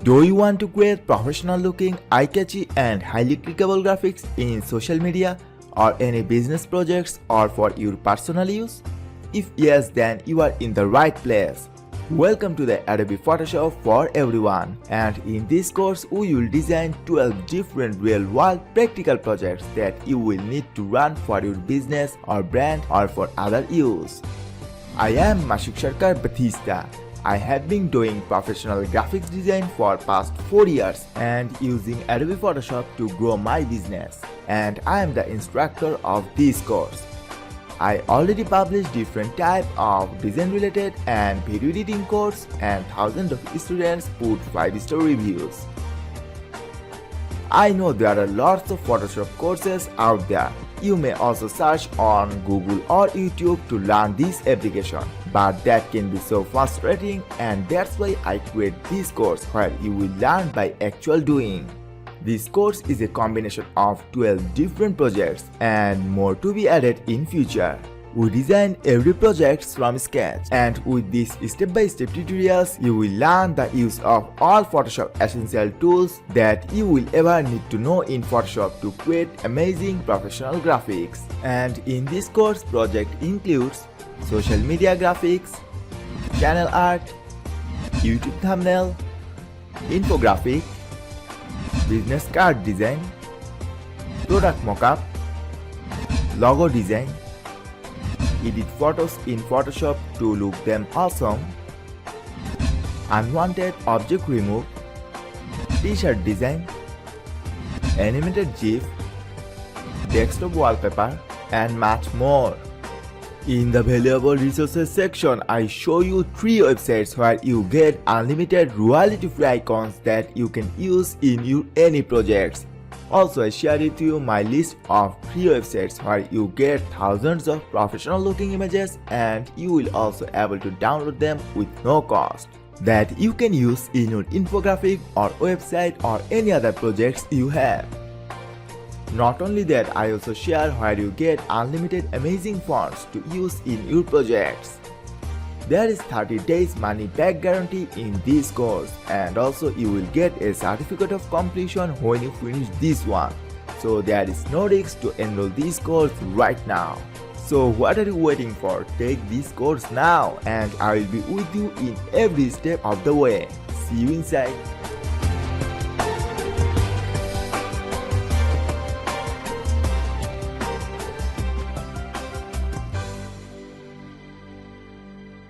Do you want to create professional looking, eye-catchy and highly clickable graphics in social media or any business projects or for your personal use? If yes, then you are in the right place. Welcome to the Adobe Photoshop for everyone, and in this course we will design 12 different real-world practical projects that you will need to run for your business or brand or for other use. I am Mashik Sarkar Batista. I have been doing professional graphics design for past 4 years and using Adobe Photoshop to grow my business, and I am the instructor of this course. I already published different type of design related and video editing course, and thousands of students put 5-star reviews. I know there are lots of Photoshop courses out there. You may also search on Google or YouTube to learn this application, but that can be so frustrating, and that's why I create this course where you will learn by actual doing. This course is a combination of 12 different projects and more to be added in future. We design every project from scratch, and with these step-by-step tutorials, you will learn the use of all Photoshop essential tools that you will ever need to know in Photoshop to create amazing professional graphics. And in this course, project includes social media graphics, channel art, YouTube thumbnail, infographic, business card design, product mockup, logo design, edit photos in Photoshop to look them awesome, unwanted object remove, t-shirt design, animated GIF, desktop wallpaper, and much more. In the valuable resources section, I show you 3 websites where you get unlimited royalty-free icons that you can use in your any projects. Also, I share with you my list of 3 websites where you get thousands of professional looking images, and you will also able to download them with no cost that you can use in your infographic or website or any other projects you have. Not only that, I also share where you get unlimited amazing fonts to use in your projects. There is 30 days money back guarantee in this course, and also you will get a certificate of completion when you finish this one. So there is no risk to enroll this course right now. So what are you waiting for? Take this course now, and I will be with you in every step of the way. See you inside.